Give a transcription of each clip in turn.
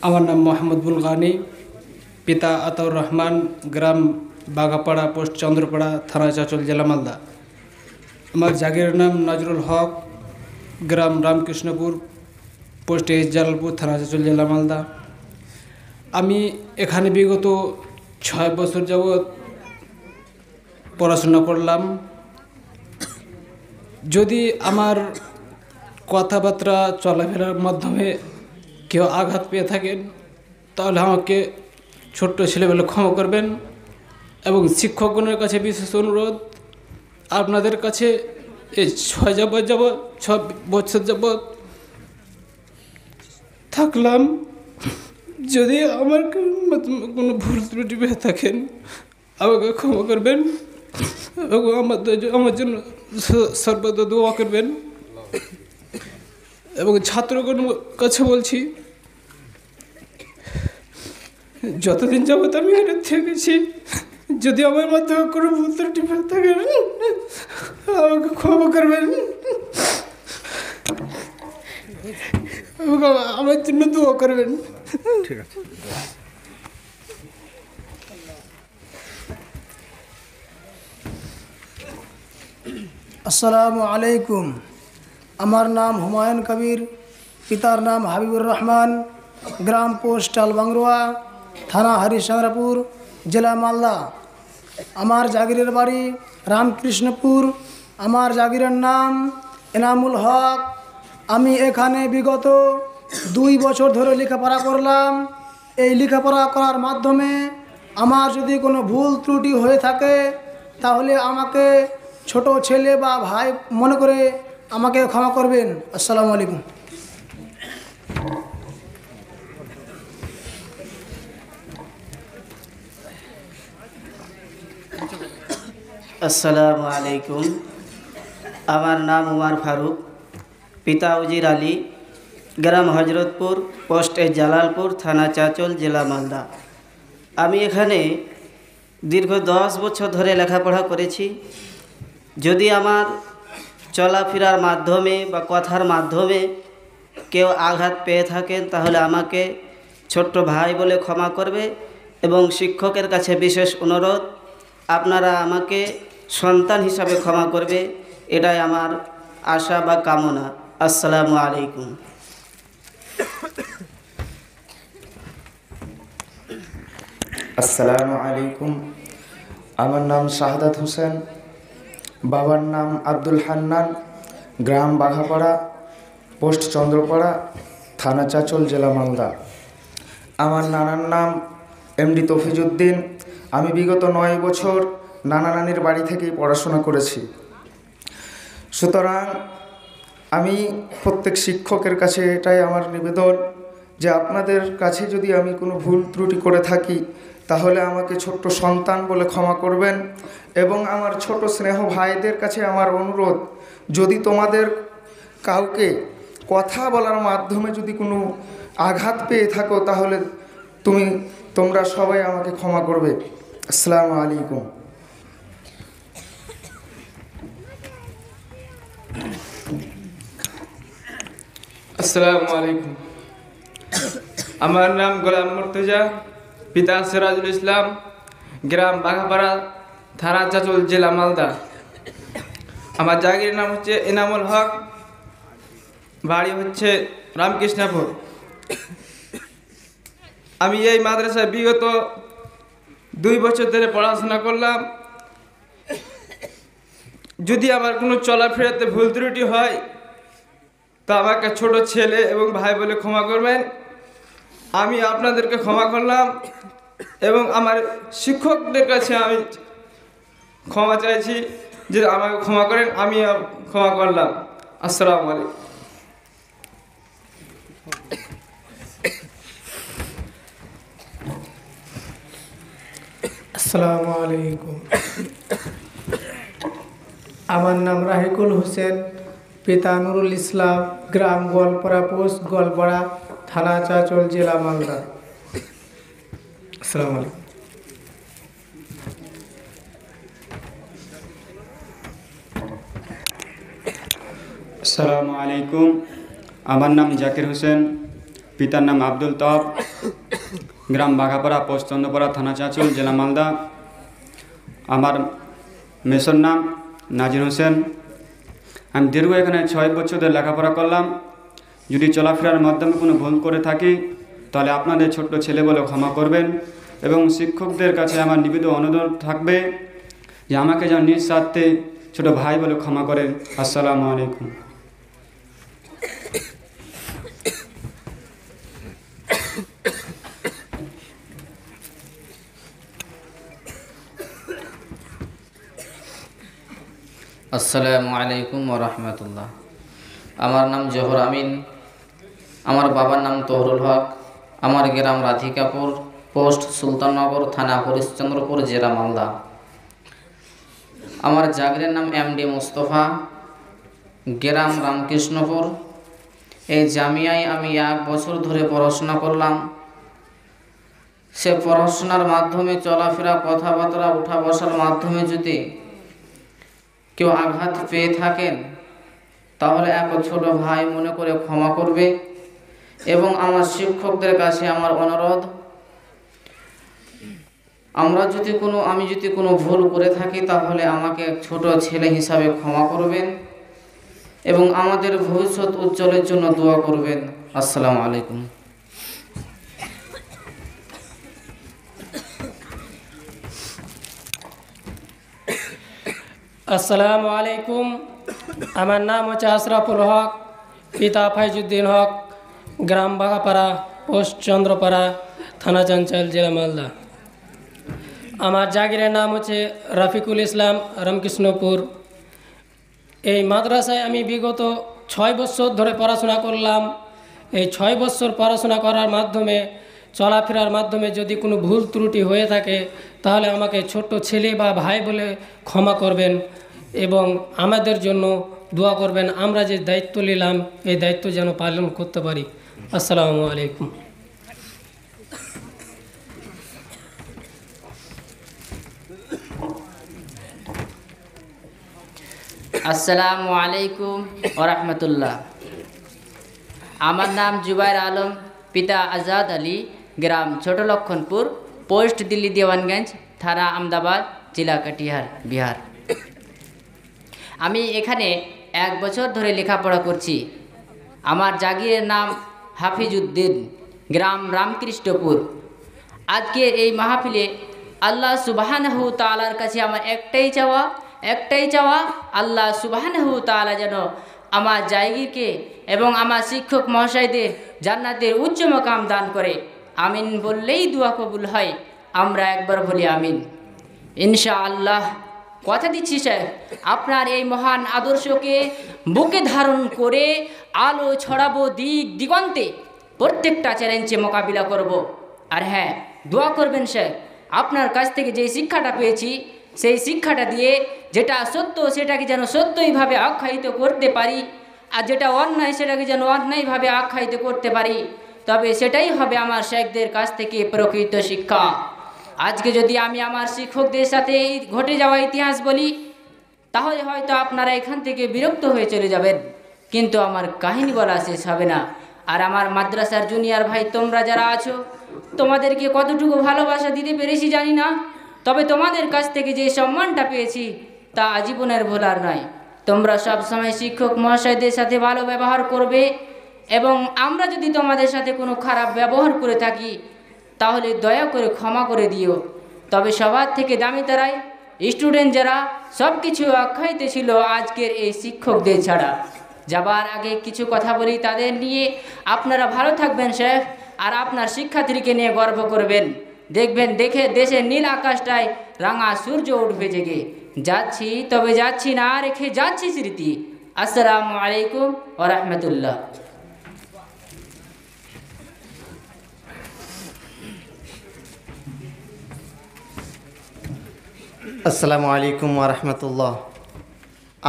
আমার নাম মোহাম্মদ বুলগানি, পিতা আতাউর রহমান, গ্রাম বাঘাপাড়া, পোস্ট চন্দ্রপাড়া, থানা চাঁচল, জেলা মালদা। আমার জাগিরের নাম নজরুল হক, গ্রাম রামকৃষ্ণপুর, পোস্ট জালালপুর, থানা চাঁচল, জেলা মালদা। আমি এখানে বিগত 6 বছর যাবৎ পড়াশোনা করলাম। যদি আমার কথাবার্তা চলাফেরার মাধ্যমে কেউ আঘাত পেয়ে থাকেন তাহলে আমাকে ছোট্ট ছেলেবেলা ক্ষমা করবেন। এবং শিক্ষকগণের কাছে বিশেষ অনুরোধ, আপনাদের কাছে এই 6 বছর যাবৎ থাকলাম। যদি আমার কোনো ভুল ত্রুটি পেয়ে থাকেন আমাকে ক্ষমা করবেন এবং আমার জন্য সর্বদা দোয়া করবেন। এবং ছাত্রগণের কাছে বলছি, যতদিন যাবত আমি এখানে থেকেছি, যদি আমার মাধ্যমে কোনো ভুল ত্রুটি পেয়ে থাকেন আমাকে ক্ষমা করবেন এবং আমার জন্য দোয়া করবেন। ঠিক আছে। আসসালামু আলাইকুম। আমার নাম হুমায়ুন কবির, পিতার নাম হাবিবুর রহমান, গ্রাম পোস্ট টালবাংরোয়া, থানা হরিশ্চন্দ্রপুর, জেলা মালদা। আমার জাগিরের বাড়ি রামকৃষ্ণপুর। আমার জাগিরের নাম এনামুল হক। আমি এখানে বিগত 2 বছর ধরে লেখাপড়া করলাম। এই লেখাপড়া করার মাধ্যমে আমার যদি কোনো ভুল ত্রুটি হয়ে থাকে তাহলে আমাকে ছোট ছেলে বা ভাই মনে করে আমাকে ক্ষমা করবেন। আসসালামু আলাইকুম। আসসালামু আলাইকুম। আমার নাম উমার ফারুক, পিতা উজির আলী, গ্রাম হজরতপুর, পোস্ট জালালপুর, থানা চাঁচল, জেলা মালদা। আমি এখানে দীর্ঘ 10 বছর ধরে লেখাপড়া করেছি। যদি আমার চলাফেরার মাধ্যমে বা কথার মাধ্যমে কেউ আঘাত পেয়ে থাকেন তাহলে আমাকে ছোট্ট ভাই বলে ক্ষমা করবে। এবং শিক্ষকের কাছে বিশেষ অনুরোধ, আপনারা আমাকে সন্তান হিসাবে ক্ষমা করবে, এটাই আমার আশা বা কামনা। আসসালামু আলাইকুম। আসসালামু আলাইকুম। আমার নাম শাহাদাত হোসেন, বাবার নাম আব্দুল হান্নান, গ্রাম বাঘাপাড়া, পোস্ট চন্দ্রপাড়া, থানা চাঁচল, জেলা মালদা। আমার নানার নাম এমডি তফিজউদ্দিন। আমি বিগত 9 বছর নানা নানির বাড়ি থেকেই পড়াশোনা করেছি। সুতরাং আমি প্রত্যেক শিক্ষকের কাছে এটাই আমার নিবেদন যে আপনাদের কাছে যদি আমি কোনো ভুল ত্রুটি করে থাকি তাহলে আমাকে ছোট্ট সন্তান বলে ক্ষমা করবেন। এবং আমার ছোট স্নেহ ভাইদের কাছে আমার অনুরোধ, যদি তোমাদের কাউকে কথা বলার মাধ্যমে যদি কোনো আঘাত পেয়ে থাকো তাহলে তোমরা সবাই আমাকে ক্ষমা করবে। আসসালামু আলাইকুম। আসসালামু আলাইকুম। আমার নাম গোলাম মুর্তজা, পিতা সিরাজুল ইসলাম, গ্রাম বাঘাপাড়া, থানা চাঁচল, জেলা মালদা। আমার জাগিরের নাম হচ্ছে এনামুল হক, বাড়ি হচ্ছে রামকৃষ্ণপুর। আমি এই মাদ্রাসায় বিগত 2 বছর ধরে পড়াশোনা করলাম। যদি আমার কোনো চলাফেরাতে ভুল ত্রুটি হয় তা আমাকে ছোট ছেলে এবং ভাই বলে ক্ষমা করবেন। আমি আপনাদেরকে ক্ষমা করলাম এবং আমার শিক্ষকদের কাছে আমি ক্ষমা চাইছি যে আমাকে ক্ষমা করেন। আমি ক্ষমা করলাম। আসসালামু আলাইকুম। আসসালামু আলাইকুম। আমার নাম রাহিকুল হোসেন, পিতা নুরুল ইসলাম, গ্রাম গোয়ালপাড়া, পোস্ট গোয়ালপাড়া, থানা চাঁচল, জেলা মালদা। আসসালামু আলাইকুম। আসসালামু আলাইকুম। আমার নাম জাকির হোসেন, পিতার নাম আব্দুল তব, গ্রাম বাঘাপাড়া, পোস্ট চন্দ্রপাড়া, থানা চাঁচল, জেলা মালদা। আমার মেসোর নাম নাজির হোসেন। আমি দীর্ঘ এখানে 6 বছর ধরে লেখাপড়া করলাম। যদি চলাফেরার মাধ্যমে কোনো ভুল করে থাকি তাহলে আপনাদের ছোট্ট ছেলে বলে ক্ষমা করবেন, এবং শিক্ষকদের কাছে আমার নিবেদন অনুরোধ থাকবে যে আমাকে যেন নিজ স্বার্থে ছোট ভাই বলে ক্ষমা করেন। আসসালামু আলাইকুম। আসসালামু আলাইকুম ওরহমতুল্লাহ। আমার নাম জোহর আমিন। আমার বাবার নাম তহরুল হক। আমার গ্রাম রাধিকাপুর, পোস্ট সুলতাননগর, থানা হরিশ্চন্দ্রপুর, জেলা মালদা। আমার জাগরের নাম এমডি মুস্তফা, গ্রাম রামকৃষ্ণপুর। এই জামিয়ায় আমি 1 বছর ধরে পড়াশোনা করলাম। সে পড়াশোনার মাধ্যমে, চলাফেরা, কথাবার্তা, উঠা বসার মাধ্যমে যদি কেউ আঘাত পেয়ে থাকেন তাহলে এক ছোট ভাই মনে করে ক্ষমা করবে। এবং আমার শিক্ষকদের কাছে আমার অনুরোধ, আমি যদি কোনো ভুল করে থাকি তাহলে আমাকে ছোট ছেলে হিসাবে ক্ষমা করবেন এবং আমাদের ভবিষ্যৎ উজ্জ্বলের জন্য দোয়া করবেন। আসসালামু আলাইকুম। আসসালামু আলাইকুম। আমার নাম হচ্ছে আশরাফুল হক, পিতা ফাইজুদ্দিন হক, গ্রাম বাগাপাড়া, পোস্ট চন্দ্রপাড়া, থানা চাঁচল, জেলা মালদা। আমার জাগিরের নাম হচ্ছে রাফিকুল ইসলাম, রামকৃষ্ণপুর। এই মাদ্রাসায় আমি বিগত 6 বছর ধরে পড়াশোনা করলাম। এই 6 বছর পড়াশোনা করার মাধ্যমে, চলাফেরার মাধ্যমে যদি কোনো ভুল ত্রুটি হয়ে থাকে তাহলে আমাকে ছোট্ট ছেলে বা ভাই বলে ক্ষমা করবেন এবং আমাদের জন্য দোয়া করবেন। আমরা যে দায়িত্ব নিলাম এই দায়িত্ব যেন পালন করতে পারি। আসসালামু আলাইকুম। আসসালামু আলাইকুম ওরহমতুল্লাহ। আমার নাম জুবাইর আলম, পিতা আজাদ আলী, গ্রাম ছোট লক্ষণপুর, পোস্ট দিল্লি দেওয়ানগঞ্জ, থানা আহমদাবাদ, জেলা কাটিহার, বিহার। আমি এখানে 1 বছর ধরে লেখাপড়া করছি। আমার জাগিরের নাম হাফিজউদ্দিন, গ্রাম রামকৃষ্ণপুর। আজকে এই মাহফিলে আল্লাহ সুবহানাহু তাআলার কাছে আমার একটাই চাওয়া, আল্লাহ সুবহানাহু তাআলা যেন আমার জাগিরকে এবং আমার শিক্ষক মহাশয়দের জান্নাতের উচ্চ মাকাম দান করে। আমিন বললেই দোয়া কবুল হয়। আমরা একবার বলি আমিন। ইনশাআল্লাহ কথা দিচ্ছি স্যার, আপনার এই মহান আদর্শকে বুকে ধারণ করে আলো ছড়াবো দিক দিগন্তে, প্রত্যেকটা চ্যালেঞ্জে মোকাবিলা করব। আর হ্যাঁ, দোয়া করবেন স্যার, আপনার কাছ থেকে যে শিক্ষাটা পেয়েছি সেই শিক্ষাটা দিয়ে যেটা সত্য সেটাকে যেন সত্যইভাবে আখ্যায়িত করতে পারি, আর যেটা অন্যায় সেটাকে যেন অন্যায়ভাবে আখ্যায়িত করতে পারি। তবে সেটাই হবে আমার শেখদের কাছ থেকে প্রকৃত শিক্ষা। আজকে যদি আমি আমার শিক্ষকদের সাথে এই ঘটে যাওয়া ইতিহাস বলি তাহলে হয়তো আপনারা এখান থেকে বিরক্ত হয়ে চলে যাবেন, কিন্তু আমার কাহিনী বলা শেষ হবে না। আর আমার মাদ্রাসার জুনিয়র ভাই তোমরা যারা আছো, তোমাদেরকে কতটুকু ভালোবাসা দিতে পেরেছি জানি না, তবে তোমাদের কাছ থেকে যে সম্মানটা পেয়েছি তা আজীবনের ভোলার নয়। তোমরা সব সময় শিক্ষক মহাশয়দের সাথে ভালো ব্যবহার করবে এবং আমরা যদি তোমাদের সাথে কোনো খারাপ ব্যবহার করে থাকি তাহলে দয়া করে ক্ষমা করে দিও। তবে সবার থেকে দামি তারাই স্টুডেন্ট যারা সব কিছু আখ্যায়িত ছিল আজকের এই শিক্ষকদের ছাড়া। যাবার আগে কিছু কথা বলি তাদের নিয়ে। আপনারা ভালো থাকবেন শেখ, আর আপনার শিক্ষার্থীকে নিয়ে গর্ব করবেন। দেখবেন দেখে দেশের নীল আকাশটায় রাঙা সূর্য উঠবে জেগে। যাচ্ছি তবে যাচ্ছি না, রেখে যাচ্ছি স্মৃতি। আসসালামু আলাইকুম ওয়া রাহমাতুল্লাহ। আসসালামু আলাইকুম ওয়া রাহমাতুল্লাহ।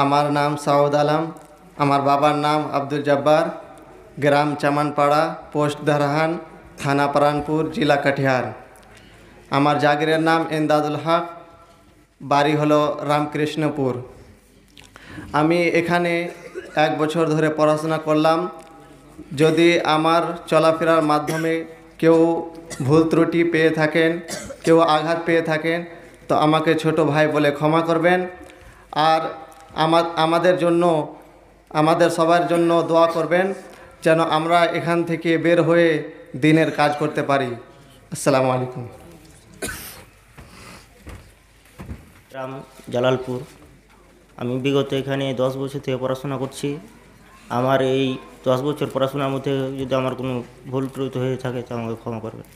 আমার নাম সাউদ আলম। আমার বাবার নাম আব্দুল জব্বার, গ্রাম চামানপাড়া, পোস্ট দারহান, থানা পারানপুর, জেলা কাটিহার। আমার জাগিরের নাম এমদাদুল হক, বাড়ি হলো রামকৃষ্ণপুর। আমি এখানে 1 বছর ধরে পড়াশোনা করলাম। যদি আমার চলাফেরার মাধ্যমে কেউ ভুল ত্রুটি পেয়ে থাকেন, কেউ আঘাত পেয়ে থাকেন, তো আমাকে ছোট ভাই বলে ক্ষমা করবেন। আর আমাদের জন্য, আমাদের সবার জন্য দোয়া করবেন যেন আমরা এখান থেকে বের হয়ে দিনের কাজ করতে পারি। আসসালামু আলাইকুম। গ্রাম জালালপুর। আমি বিগত এখানে 10 বছর থেকে পড়াশোনা করছি। আমার এই 10 বছর পড়াশোনার মধ্যে যদি আমার কোনো ভুল ত্রুটি হয়ে থাকে তো আমাকে ক্ষমা করবেন।